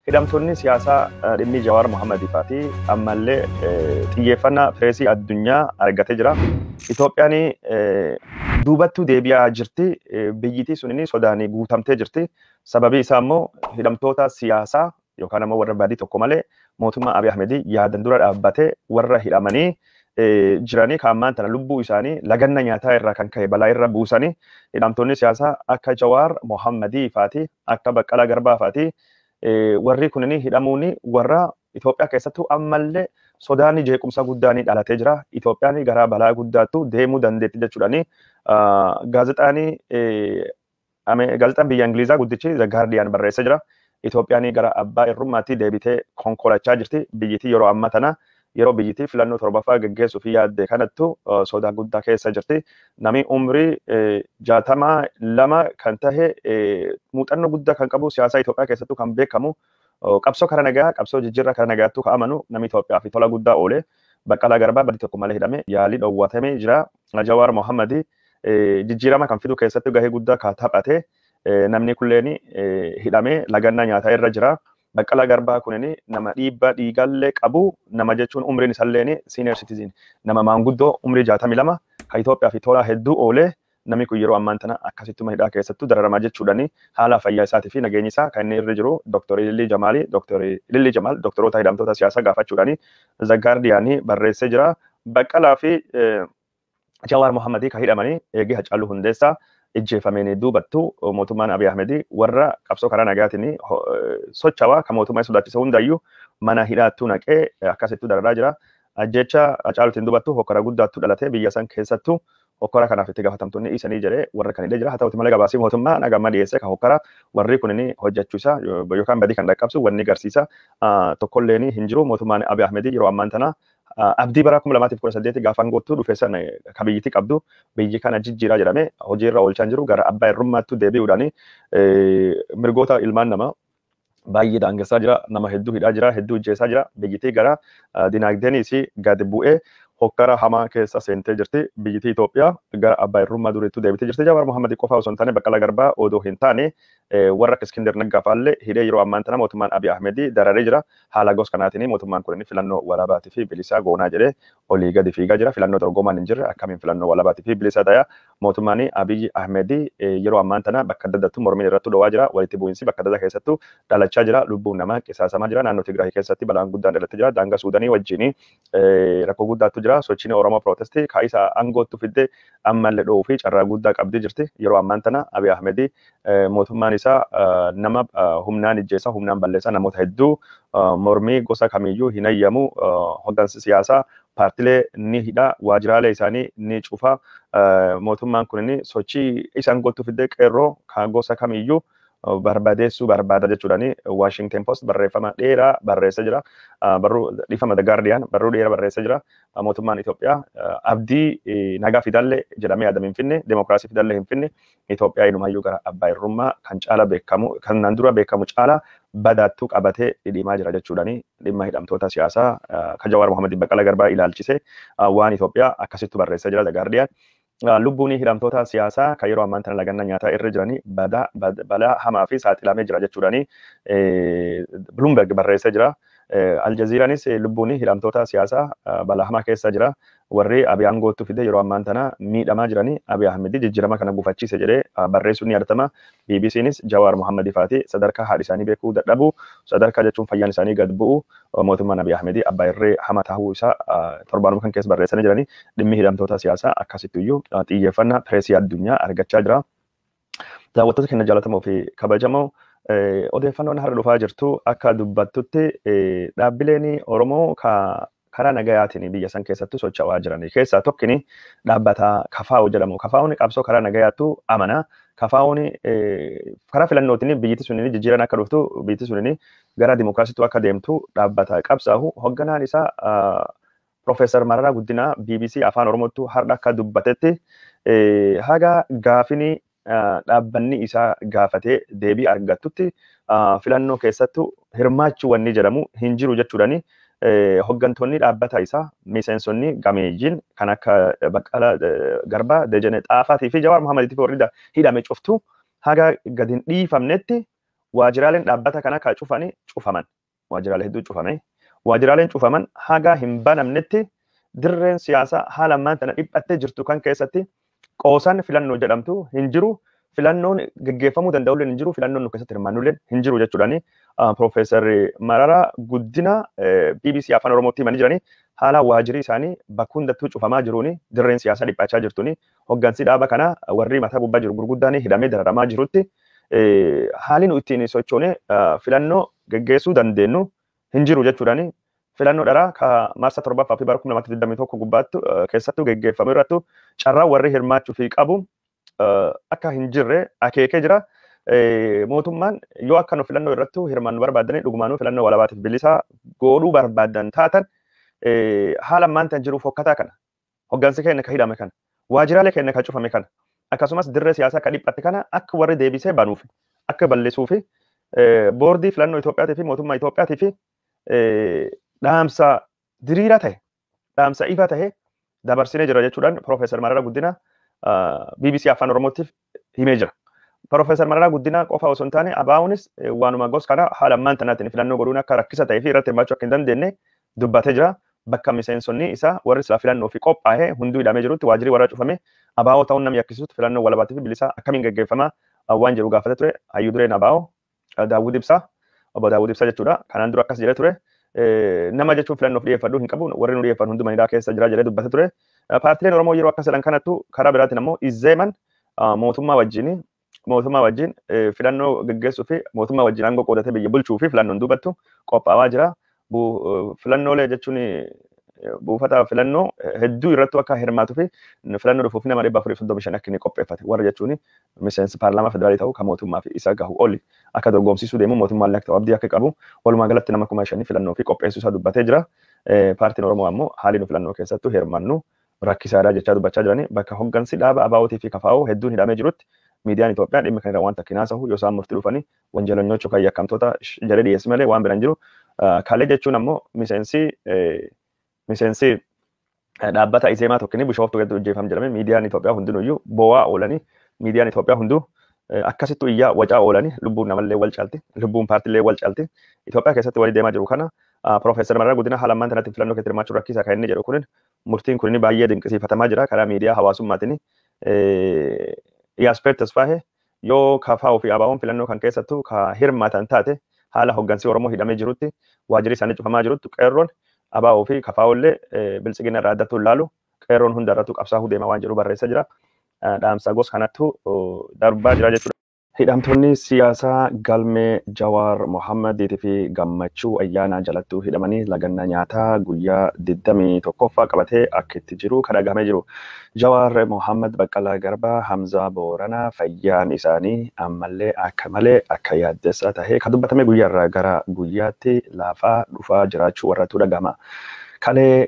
hidhamtoonni siyaasaa dhimmi Jawaar Mohammadiifaati ammallee xiyyeeffannaa pireesii addunyaa argatee jira. Itoophiyaan duubattuu deebi'aa jirti. Biyyittii sun sodaanii guutamtee jirti. Sababii isaa immoo hidhamtoota siyaasaa yookaan immoo warra baadii tokko malee mootummaa Abiy Ahmed yaadan dura dhaabbatee warra hidhamanii jiranii kaammaan tana lubbuu isaanii laganna nyaataa irraa kan ka'e balaa irra buusanii hidhamtoonni siyaasaa akka Jawaar Mohammadiifaati akka Baqqalaa Garbaafaati warri kunniin hidhamuun warra Itoophiyaa keessattuu ammallee sodaan jeequmsa guddaan dhalatee jira. Itoophiyaan gara balaa guddaattu deemuu dandeetti jechuudhaani gaazexaan biyya Ingilizaa guddichi The Guardian barreessee jira. Itoophiyaan gara abbaa irrummaatti deebitee konkolachaa jirti. Biyyittii yeroo ammaa tana yeroo biyyittii filannoo torbaffaa gaggeessuuf yaadde kanattu sodaa guddaa keessa jirti. Namni umrii 62 kan tahe muuxannoo guddaa kan qabu siyaasa Itoophiyaa keessattuu kan beekamu qabsoo karaa nagaa qabsoo jijjiirraa karaa nagaattuu kan amanu namni Itoophiyaa fi tola guddaa oole Baqqalaa Garbaa badii tokko malee hidhame yaalii dhoowwatamee jira. Jawaar Mohammadi jijjiirama kan fidu keessatti gahee guddaa kan taphate namni kulleen hidhamee lagannaa nyaataa irra jira. Baqqalaa Garbaa kunini nama dhiibbaa dhiigallee qabu nama jechuun umriin isaallee senior citizen nama maanguddoo umrii 62 kan Itoophiyaa fi tola hedduu oole namni kun yeroo ammaan tana akkasittuma hidhaa keessattuu dararamaa jechuudhaani haala fayyaa isaatii fi nageenya isaa kan inni irra jiru Dr. Lilli Jamaal doktoroota hidhamtoota siyaasaa gaafachuudhaani The Guardian barreessee jira. Baqqalaa fi Jawaar Mohammadii kan hidhamanii eegee Hacaaluu Hundeessaa ijjeefameen duubattu mootummaan Abiy Ahmed warra qabsoo karaa nagaatiin socho'aa kan mootummaa sodaachisa hundayyuu mana hidhaattuu naqee akkasittuu dararaa jira. Ajjecha Hacaaluutiin duubattu hokkora guddaattuu dhalatee biyya san keessattuu hokkora kanaaf itti gaafatamtoonni dhiisanii jedhee warra kan hidhee jira. Haa ta'uuti malee gabaasii mootummaa nagamma dhiyeessee kan hokkora warri kunniin hojjechuusaa yookaan badii kan dhaqqabsu wanni agarsiisa tokkolleen hin jiru. Mootummaan Abiy Ahmed yeroo ammaan tana abdii bara 2018 gaafa aangootti dhufe sana kan biyyittii qabdu biyyi kana jijjiiraa jedhame hojiirra oolchaa jiru gara abbaa irrummaatti deebi'uudhaani mirgoota ilmaan namaa baay'ee daangessaa jira. Nama hedduu hidhaa jira, hedduu ijjeessaa jira. Biyyittii gara dinagdeenis gadi bu'ee hokkara hamaa keessa seentee jirti. Biyyittii Itoophiyaa gara abbaa irrummaa duriitti deebitee jirti. Jawaar Mohammad qofa osoo hin taane Baqqalaa Garbaa odoo hin taane warra Iskindar Naggaa fa'aallee hidhee yeroo ammaan tana mootummaan Abiy Ahmed dararee jira. Haala gosa kanaatiin mootummaan kun filannoo walaabaatii fi bilisaa goonaa jedhee olii gadi fiigaa jira. Filannoo dorgomaan hin jirre akkamiin filannoo walaabaatii fi bilisaa ta'aa mootummaan Abiy Ahmed yeroo ammaan tana bakka adda addaatti mormiin irratti dhowaa jira. Walitti bu'iinsi bakka adda addaa keessattuu dhalachaa jira. Lubbuun namaa qisaasamaa jira. Naannoo Tigraay keessatti balaan guddaan dhalatee jira. Daangaa Suudanii wajjin rakkoo guddaatu jira. Sochiin Oromoo Protestii kaayisa aangoottu fidde ammallee dhoowuu fi carraa guddaa qabdi jirti. Yeroo ammaan tana Abiy Ahmed mootummaan isaa nama humnaan ijjeessa humnaan balleessa namoota hedduu mormii gosa kamiyyuu hin ayyamu hoggansi siyaasaa paartilee ni hidha waajiraalee isaanii ni cufa mootummaan kun sochii isaan gootu fidee qeerroo kan gosa kamiyyuu barbadeessuu barbaada jechuudhaani Washington Post barreeffama dheeraa barreessee jira. Barruu dhiifama The Guardian barruu dheeraa barreessee jira. Mootummaan Itoophiyaa abdii nagaa fidallee jedhamee yaadame hin finne demokraasii fidallee hin finne Itoophiyaa inumayyuu gara abbaa irrummaa kan caala beekamu kan dura beekamu caala badaattuu qabatee dhidhiimaa jira jechuudhaani dhimma hidhamtoota siyaasaa kan Jawaar Mohammad Baqqalaa Garbaa ilaalchise waan Itoophiyaa akkasittu barreessee jira The Guardian. Lubbuun hidhamtoota siyaasaa kan yeroo ammaan tana lagannaa nyaataa irra jiranii balaa hamaa fi saaxilamee jira jechuudhaani Bloomberg barreessee jira. Aljazeeraanis lubbuun hidhamtoota siyaasaa balaa hamaa keessa jira. Warri Abiy aangootti fide yeroo ammaan tana miidhamaa jiranii Abiy Ahmed jijjiirama kana gufachiise jedhee barreessuun ni argama. BBCnis Jawaar Mohammadiifaati sadarkaa haadha isaanii beekuu dadhabu sadarkaa jechuun fayyaan isaanii gad bu'u mootummaan Abiy Ahmed abbaa irree hamaa tahuu isaa torbaanuma kan keessa barreessanii jiranii dhimmi hidhamtoota siyaasaa akkasittiyyuu xiyyeeffannaa pireesii addunyaa argachaa jira. Daawwattoota keenya jaallatamoo fi kabajamoo odeeffannoon har'a dhufaa jirtu akka dubbattutti dhaabbileen Oromoo karaa nagayaatiin biyya san keessattuu socho'aa jiranii keessaa tokkini dhaabbata KFO jedhamu. KFO'n qabsoo karaa nagayaattuu amana. KFO'n karaa filannootiin biyyittii suniin jijjiiran akka dhuftu biyyittii suniin gara dimookiraasiitti akka deemtu dhaabbata qabsaa'u hoogganaan isaa Profeesar Mararaa Guddinaa BBC Afaan Oromootti har'a akka dubbatetti haga gaafini dhaabbanni isaa gaafatee deebii argattutti filannoo keessattuu hirmaachuu wanni jedhamu hin jiru jechuudhaani hooggantoonni dhaabbata isaa miseensonni gameeyyiin kan akka Baqqalaa Garbaa Dejenee Xaafaatii fi Jawaar Mohammadiitiif warri hidhame cuftu haga gadi hin dhiifamnetti waajiraaleen dhaabbata kana ka cufanii cufaman. Waajiraalee hedduu cufame. Waajiraaleen cufaman haga hin banamnetti dirreen siyaasaa haala ammaan tana dhiphattee jirtu kan keessatti qoosaan filannoo jedhamtu hin jiru. Filannoon gaggeeffamuu danda'u hin jiru. Filannoon nu keessatti hirmaannullee hin jiru jechuudhaani. Profeesar Mararaa Guddina BBC Afaan Oromootti himanii jiranii haala waajirri isaanii bakka hundattuu cufamaa jiruuni dirreen siyaasaa dhiphachaa jirtuuni hoggansi dhaaba kana warri mataa gubbaa jiru gurguddaan hidhamee dararamaa jirutti haalli nu ittiin sochoonee filannoo gaggeessuu dandeenyu hin jiru jechuudhaani. Filannoo dharaa ka marsa 7ffaa fi bara 2021 gubbaatti keessattuu gaggeeffame irrattu carraa warri hirmaachuu fi qabu akka hin jirre akeekee jira. Mootummaan yoo akka nu filannoo irrattu hirmaannu barbaadanii dhugumaanuu filannoo walabaatiif bilisaa godhuu barbaadan taatan haala ammaan tan jiruuf hokkataa kana hoggansi keenya ka hidhame kana waajiraalee keenya ka cufame kana akkasumas dirree siyaasaa ka dhiphatte kana akka warri deebisee banuuf akka bal'isuuf boordii filannoo Itoophiyaatii fi mootummaa Itoophiyaatii fi dhaamsa diriiraa ta'e dhaamsa ifa ta'e dabarsinee jira jechuudhaan Profeesar Mararaa Guddina BBC Afaan Oromootiif himee jira. Profeesar Mararaa Guddina qofa osoo hin taane ABO'nis waanuma gosa kana haala ammaan tanaatiin filannoo godhuun akka rakkisa ta'ee fi irratti hirmaachuu akka hin dandeenye dubbatee jira. Bakka miseensonni isaa warri silaa filannoo fi qophaa'ee hunduu hidhamee jirutti waajirri warra cufame ABO ta'uun namni akkasutti filannoo walabaatii fi bilisaa akkamiin gaggeeffama waan jedhu gaafate ture. Hayyuu dureen ABO Daawud Ibsaa obbo Daawud Ibsaa jechuudha. Kanaan dura akkas jedhee ture. Nama jechuun filannoof dhiyeeffadhu hin qabu warri nu dhiyeeffan hunduma hidhaa keessa jira jedhee dubbate ture. Paartileen Oromoo yeroo akkas jedhan kanattu karaa biraatiin ammoo izzeeman mootummaa wajjin filannoo gaggeessuu fi mootummaa wajjin aangoo qoodatee biyya bulchuu fi filannoon duubattu qophaa'aa jira. Filannoolee jechuun buufata filannoo hedduu irrattu akka hirmaatuu fi filannoo dhufuuf nama 435 akka inni qopheeffate warra jechuun miseensi paarlaamaa federaalii ta'uu kan mootummaa fi isa gahu oli akka dorgomsiisuu deemu mootummaan akka ta'u abdii akka qabu walumaa galatti nama 5,000 filannoo fi qopheessuu isaa dubbatee jira. Paartiin Oromoo ammoo haalli filannoo keessattuu hirmaannu rakkisaadhaa jechaa dubbachaa jiranii bakka hoggansi dhaaba ABO'tii fi KFO hedduun hidhamee jirutti miidiyaan Itoophiyaa dhimma kana waan takkinaa sahu yoo isaan murtii dhufanii wanjalanyoota kan yakkamtoota jedhee dhiyeessi malee waan biraan jiru. Kaalee jechuun ammoo miseensi dhaabbata Izeemaa tokkini Bishooftuu gadi hojjeefam jedhame miidiyaan Itoophiyaa hundinuyyuu bo'aa oolanii miidiyaan Itoophiyaa hunduu akkasittuu iyyaa wacaa oolanii lubbuun namallee wal caalti lubbuun paartiilee wal caalti Itoophiyaa keessatti walii deemaa jiru kana Profeesar Mararaa Guddina haala ammaan tanatti filannoo keessatti hirmaachuu rakkisaa kan inni jedhu kunin murtiin kun baay'ee dinqisiifatamaa jira karaa miidiyaa hawaasummaatiin. Yaasper Tasfaahee yoo KFO fi ABO'n filannoo kan keessattuu ka hirmaatan taate haala hoggansi Oromoo hidhamee jirutti waajirri isaanii cufamaa jirutti qeerroon ABO fi KFO illee bilchina irraa addattuu ilaalu qeerroon hunda irrattuu qabsaa'uu deema waan jedhu barreessa jira. Dhaamsa gosa kanattuu darbaa jira jechuudha. Hidhamtoonni siyaasaa galmee Jawaar Mohammadiitii fi Gammachuu ayyaanaa jalattuu hidhamanii lagannaa nyaataa guyyaa 21ffaa qabatee akka itti jiru kan dhagahamee jiru. Jawaar Mohammad Baqqalaa Garbaa Hamzaa Booranaa fayyaan isaanii ammallee akka malee akka yaaddessaa tahee kan dubbatame guyyaarraa gara guyyaatti laafaa dhufaa jiraachuu warrattuu dhagahama. Kalee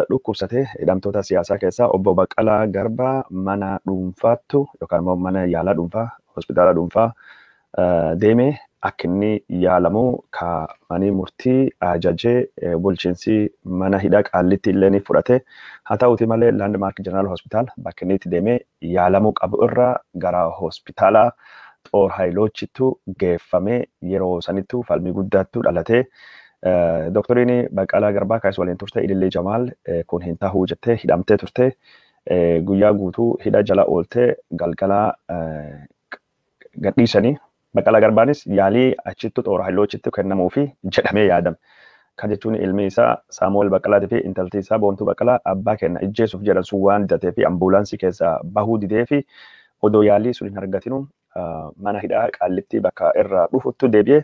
dhukkubsatee hidhamtoota siyaasaa keessaa obbo Baqqalaa Garbaa mana dhuunfaattu yookaan immoo mana yaalaa dhuunfaa hospitaala dhuunfaa deemee akka inni yaalamu kaa'anii murtii ajajee bulchiinsi mana hidhaa Qaallitti illee ni fudhate. Haa ta'uuti malee Landmark General Hospital bakka inni itti deemee yaalamuu qabu irraa gara hospitaala Xoor Haayilochittu geeffamee yeroo sanittuu falmii guddaattu dhalatee. Doktoriin Baqqalaa Garbaa kaas waliin turte Ilillee Jamaal kun hin ta'uu jettee hidhamtee turte guyyaa guutuu hidha jala ooltee galgalaa gadhiisanii Baqqalaa Garbaanis yaalii achittu Xoor Haayilochittu kennamuufi jedhamee yaadame. Kan jechuun ilmi isaa Saamu'eel Baqqalaatii fi intalti isaa Boontuu Baqqalaa abbaa kenna ijjeesuuf jedhan sun waan didatee fi ambulaansii keessaa bahuu didee fi odoo yaalii sun hin argatinu mana hidhaa Qaallitti bakka irraa dhufuttu deebi'ee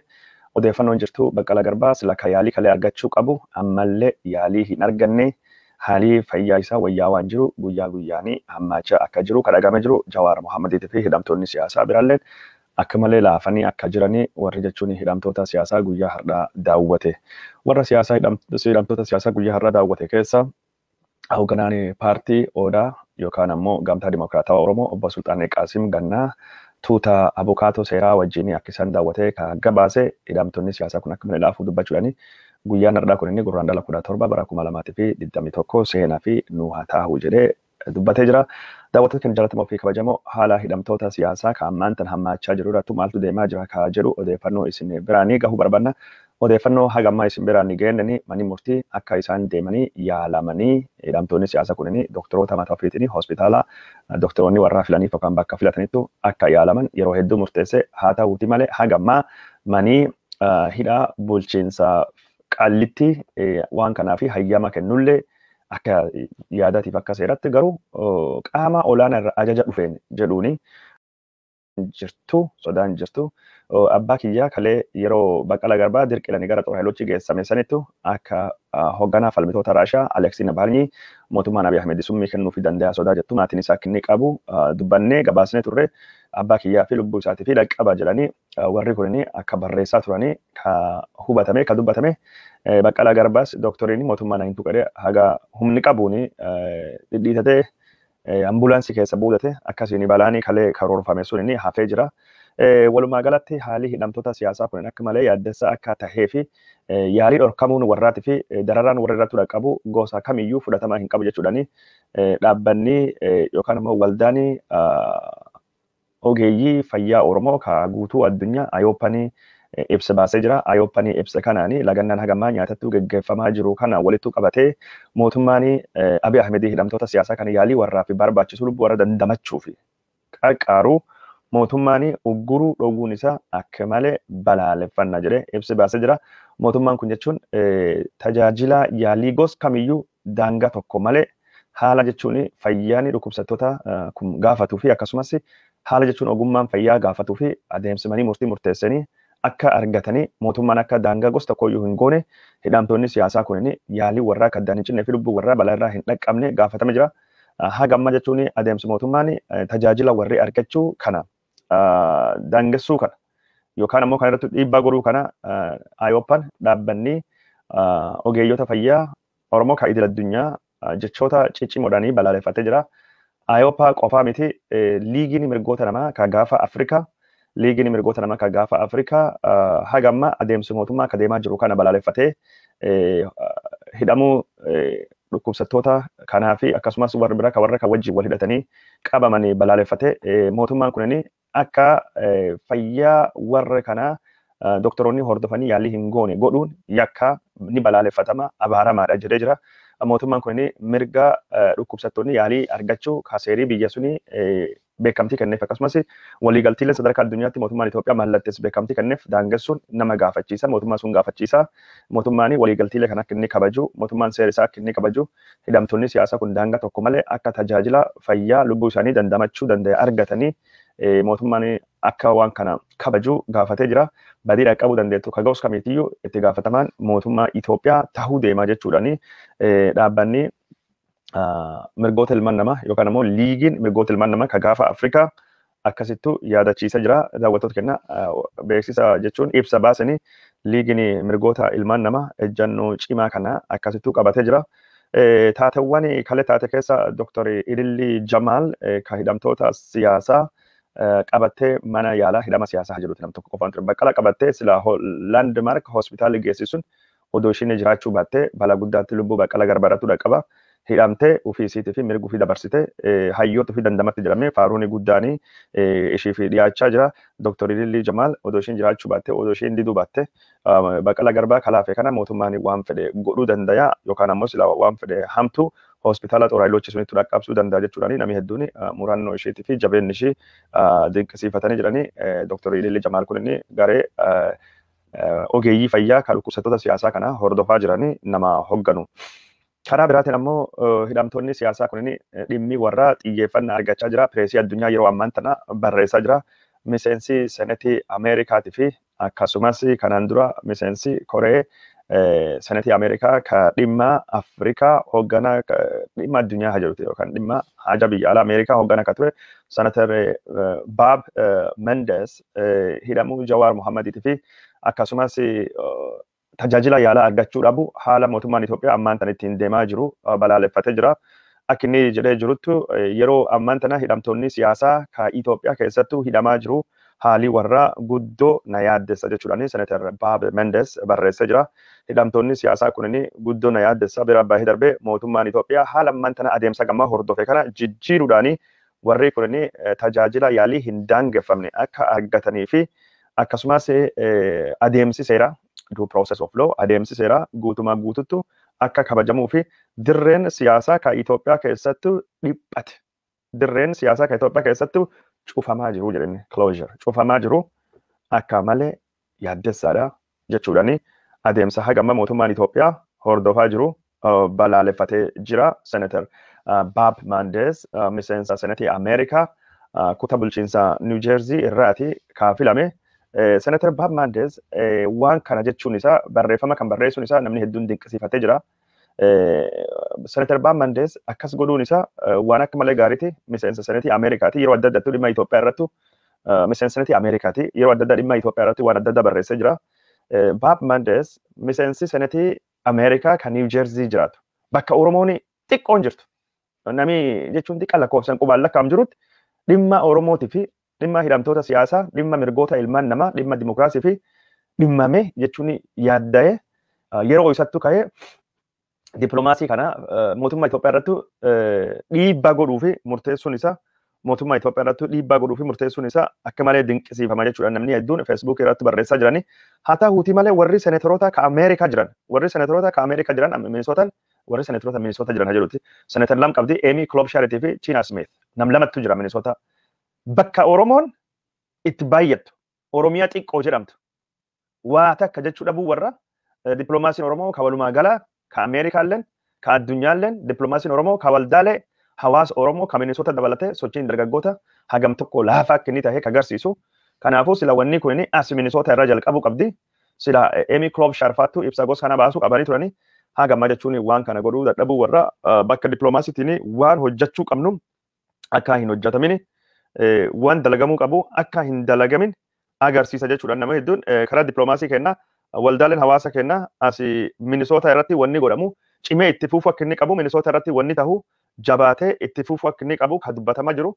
odeeffannoon jirtu Baqqalaa Garbaa silaka yaalii kalee argachuu qabu ammallee yaalii hin arganne haalii fayyaa isaa wayyaa waan jiru guyyaa guyyaanii hammaachaa akka jiru kan dhagahamee jiru Jawaar Mohammadiitii fi hidhamtoonni siyaasaa biraalleen akka malee laafanii akka jiranii warri jechuun hidhamtoota siyaasaa guyyaa har'aa daawwate. Warra siyaasaa hidhamtoota siyaasaa guyyaa har'aa daawwate keessa hoogganaan paartii Odaa yookaan ammoo Gamtaa Dimokiraatawaa Oromoo obbo Sultaan Qaasim Gannaa tuuta abukaatoo seeraa wajjin akka isaan daawwatee kan gabaase hidhamtoonni siyaasaa kun akka malee laafuu dubbachuudhaani guyyaan har'aa kun inni gurraandhala 17 bara 2021 seenaa fi nu haa ta'u jedhee dubbatee jira. daawwattoota kan jaalatamoo fi kabajamoo haala hidhamtoota siyaasaa kan ammaan tan hammaachaa jiru irratti maaltu deemaa jira kaa jedhu odeeffannoo isin biraanii gahuu barbaanna. Odeeffannoo haga ammaa isin biraan geenyanii manni murtii akka isaan deemanii yaalamanii hidhamtoonni siyaasaa kunniin doktoroota mataa ofiitiin hospitaala doktoroonni warraa filaniif yookaan bakka filatanittu akka yaalaman yeroo hedduu murteesse haa ta'uuti malee haga ammaa manii hidhaa bulchiinsa qallitti waan kanaa fi hayyama kennullee akka yaadatiif akka seeratti garuu qaama olaanaa irra ajaja dhufeen jedhuuni jirtu sodaan jirtu. Abbaa kiyyaa kalee yeroo Baqqalaa Garbaa dirqilanii gara xooraa Haayilochi geessame sanittu akka hoogganaa falmitoota Raashaa Aleksii Navalnii mootummaan Abiy Ahmed summii kennuufii danda'a sodaa jettu maatiin isaa akka inni qabu dubbannee gabaasnee turre abbaa kiyyaa fi lubbuu isaatii fi dhaqqaba jedhanii warri kunniin akka barreessaa turanii ka hubatame ka dubbatame Baqqalaa Garbaas dooktoriin mootummaan hin tuqadee haga humni qabuuni dhidhiitatee ambulaansii keessa buudate akkasiin balaanii kalee karoorfame sun inni hafee jira. Walumaa galatti haalli hidhamtoota siyaasaa kun akka malee yaaddessaa akka tahee fi yaalii dhorkamuun warraatii fi dararaan warra irratti dhaqqabu gosa kamiyyuu fudhatamaa hin qabu jechuudhaani dhaabbanni yookaan immoo waldaan ogeeyyii fayyaa Oromoo ka guutuu addunyaa Ayooppanii ibsa baasee jira. Ayooppanii ibsa kanaani lagannaan hagammaa nyaatattuu geggeeffamaa jiru kana walittu qabatee mootummaan Abiy Ahmed hidhamtoota siyaasaa kana yaalii warraa fi barbaachisu lubbuu warra dandamachuu fi qarqaaru mootummaan ugguruu dhoowwuun isaa akka malee balaaleffannaa jedhee ibsi baasee jira. Mootummaan kun jechuun tajaajila yaalii gosa kamiyyuu daangaa tokko malee haala jechuun fayyaan dhukkubsattoota kun gaafatuu fi akkasumas haala jechuun ogummaan fayyaa gaafatuu fi adeemsifamanii murtii murteessanii akka argatanii mootummaan akka daangaa gosa tokkoyyuu hin goone hidhamtoonni siyaasaa kunniin yaalii warraa akka addaan hin cinne fi lubbuu warraa balaa irraa hin dhaqqabne gaafatame jira. Haga amma jechuun adeemsi mootummaan tajaajila warri argachuu kana daangessuu kana yookaan ammoo kan irratti dhiibbaa godhuu kana Ayooppaan dhaabbanni ogeeyyota fayyaa Oromoo kan idil addunyaa jechoota ciccimoodhaanii balaaleffatee jira. Ayooppaa qofaa miti liigiin mirgoota namaa kan gaafa Afrikaa liigiin mirgoota namaa kan gaafa Afrikaa haga amma adeemsi mootummaa akka deemaa jiru kana balaaleffatee hidhamuu dhukkubsattoota kanaa fi akkasumas warra biraa kan warra kan wajjin wal hidhatanii qabamanii balaaleffatee mootummaan kunniin akka fayyaa warra kanaa doktoroonni hordofanii yaalii hin goone godhuun yakka ni balaaleffatama abaaramaadha jedhee jira. Mootummaan kunniin mirga dhukkubsattoonni yaalii argachuu kaaseerii biyya suni beekamtii kenneef akkasumas waliigaltiilee sadarkaa addunyaatti mootummaan Itoophiyaa mallattees beekamtii kenneef daangessuun nama gaafachiisa. Mootummaan sun gaafachiisa. Mootummaan waliigaltiilee kan akka inni kabaju, mootummaan seera isaa akka inni kabaju, hidhamtoonni siyaasaa kun daangaa tokko malee akka tajaajila fayyaa lubbuu isaanii dandamachuu danda'e argatanii mootummaan akka waan kana kabaju gaafatee jira. Badii dhaqqabuu dandeettu ka ga'us kamiitiyyuu itti gaafatamaan mootummaa Itoophiyaa tahuu deemaa jechuudhaani dhaabbanni mirgoota ilmaan namaa yookaan immoo liigiin mirgoota ilmaan namaa ka gaafa Afrikaa akkasittu yaadachiisa jira. Daawwattoota kenna beeksisa jechuun ibsa baasanii liigiin mirgoota ilmaan namaa ejjannoo cimaa kana akkasittu qabatee jira. Taateewwan kale taate keessa Dr. Ililli Jamaal ka hidhamtoota siyaasaa qabattee mana yaalaa hidhama siyaasaa jirutti nam tokko qofaan ture. Baqqalaa qabattee sila Landmark hospitaalli geessisuun odoo isheen jiraachuu baattee balaa guddaatti lubbuu Baqqalaa Garbaadhaatu dhaqqaba. Hidhamtee ofiisiitii fi mirga ofii dabarsitee hayyoota ofii dandamatti jedhamee faaruun guddaanii ishiif dhiyaachaa jira. Dr. Ililli Jamaal odoo isheen jiraachuu baattee odoo isheen diduu baattee Baqqalaa Garbaa kalaafe kana mootummaan waan fedhe godhuu danda'a yookaan ammoo sila waan fedhe hamtu hospitaala xooraa Haayilochi sunitti dhaqqabsuu danda'a jechuudhaani namni hedduun murannoo isheetii fi jabeenni ishee dinqisiifatanii jiranii. Dr. Ililli Jamaal kun inni garee ogeeyyii fayyaa kan dhukkubsattoota siyaasaa kana hordofaa jiranii nama hogganu. Karaa biraatiin ammoo hidhamtoonni siyaasaa kunniin dhimmi warra xiyyeeffannaa argachaa jira. Pireesii addunyaa yeroo ammaan tana barreessaa jira. Miseensi Senetii Ameerikaatii fi akkasumas kanaan dura miseensi Koree Senetii Ameerikaa ka dhimma Afrikaa hoogganaa dhimma addunyaa hajaruti yookaan dhimma haja biyya alaa Ameerikaa hoogganaa ka ture Senatar Bob Mendes hidhamuu Jawaar Mohammadiitii fi akkasumas tajaajila yaalaa argachuu dhabu haala mootummaan Itoophiyaa ammaan tana ittiin deemaa jiru balaaleffatee jira. Akka inni jedhee jiruttu yeroo ammaan tana hidhamtoonni siyaasaa ka Itoophiyaa keessattuu hidhamaa jiru haalii warra guddoo na yaaddessa jechuudhaani Senatar Bob Mendes barreessee jira. Hidhamtoonni siyaasaa kunniin guddoo na yaaddessa bira baay'ee darbee mootummaan Itoophiyaa haala ammaan tana adeemsa gammaa hordofe kana jijjiiruudhaani warri kunni tajaajila yaalii hin daangeffamne akka argatanii fi akkasumas adeemsi seeraa due process of law adeemsi seeraa guutumaa guututtu akka kabajamuu fi dirreen siyaasaa ka Itoophiyaa keessattu dhiphate. Dirreen siyaasaa ka Itoophiyaa keessattu cufamaa jiru jedhani closure cufamaa jiru akka malee yaaddessaadha jechuudhani adeemsa hagama mootummaan Itoophiyaa hordofaa jiru balaaleffatee jira. Senator Bob Menendez miseensa senatii Ameerikaa kutaa bulchiinsa New Jersey irraati kaafilame. Senator Bob Menendez waan kana jechuun isaa barreeffama kan barreessuun isaa namni hedduun dinqisiifatee jira. Senator Bob Menendez akkas godhuun isaa waan akka malee gaariiti miseensa senatii Ameerikaati yeroo adda addaatti dhimma Itoophiyaa irratti miseensa senatii Ameerikaati yeroo adda addaa dhimma Itoophiyaa irratti waan adda addaa barreessee jira. Bob Menendez miseensi senatii Ameerikaa kan New Jersey jiraatu bakka Oromoon xiqqoon jirtu namni jechuun xiqqa lakkoofsan qubaan lakkaa'am jirutti dhimma Oromootii fi dhimma hidhamtoota siyaasaa dhimma mirgoota ilmaan namaa dhimma dimokiraasii fi dhimmame jechuun yaadda'ee yeroo isattu ka'ee dippiloomaasii kana mootummaa Itoophiyaa irratti dhiibbaa godhuu fi murteessuun isaa mootummaa Itoophiyaa irratti dhiibbaa godhuu fi murteessuun isaa akka malee dinqisiifama jechuudha. Namni hedduun Facebook irratti barreessaa jirani. Haa ta'uutii malee warri senatoroota ka Ameerikaa jiran warri senatoroota ka Ameerikaa jiran Minnesota warri senatoroota Minnesota jiran jedhutti senator lam qabdi Amy Klobuchar fi China Smith nam lamattu jira Minnesota. Bakka Oromoon itti baay'attu Oromiyaa xiqqoo jedhamtu waa takka jechuu dhabuu warra dippiloomaasiin Oromoo ka walumaa galaa ka Ameerikaalleen ka addunyaalleen dippiloomaasiin Oromoo ka waldaalee hawaasa Oromoo ka Minnesota dabalatee sochiin dargaggoota hagam tokko laafaa akka inni ta'e ka agarsiisu. Kanaafuu sila wanni kun as Minnesota irraa jalqabu qabdi. Sila Amy Klobuchar faattu ibsa gosa kana baasuu qabanii turani. Hagam jechuun waan kana godhuu dadhabuu warra bakka dippiloomaasiitiin waan hojjechuu qabnu akka hin hojjetamini. Waan dalagamuu qabu akka hin dalagamin agarsiisa jechuudha. Nama hedduun karaa dippiloomaasii kennaa waldaaleen hawaasa kennaa as Minnesota irratti wanni godhamu cimee itti fufuu akka inni qabu Minnesota irratti wanni ta'u jabaatee itti fufuu akka inni qabu kan dubbatamaa jiru.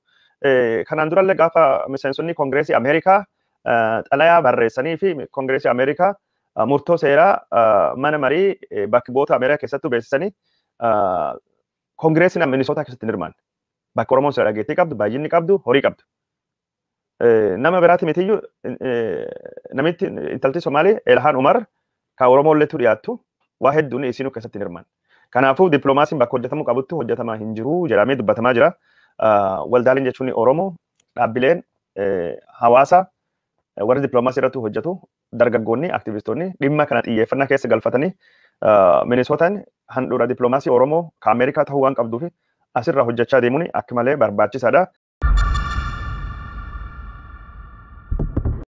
Kanaan durallee gaafa miseensonni Kongireesii Ameerikaa xalayaa barreessanii fi Kongireesii Ameerikaa murtoo seeraa mana marii bakka bu'oota Ameerikaa keessattuu beeksisanii Kongireesiin Minnesota keessatti hin hirmaanne. Bakka Oromoon seera dhageettii qabdu, baay'inni qabdu, horii qabdu. Nama biraati mitiyyuu namitti intalti Somaalee Elhaan Umar ka Oromoolleetu dhiyaattu waa hedduun isinuu keessatti hin hirmaanne. Kanaafuu dippiloomaasiin bakka hojjetamuu qabuttu hojjetamaa hin jiru jedhamee dubbatamaa jira. Waldaaleen jechuun Oromoo dhaabbileen hawaasa warri dippiloomaasii irratti hojjetu dargaggoonni aktivistoonni dhimma kana xiyyeeffannaa keessa galfatanii Minnesotaan handhuura dippiloomaasii Oromoo ka Ameerikaa ta'uu waan qabduuf asirraa hojjechaa deemuun akka malee barbaachisaadha.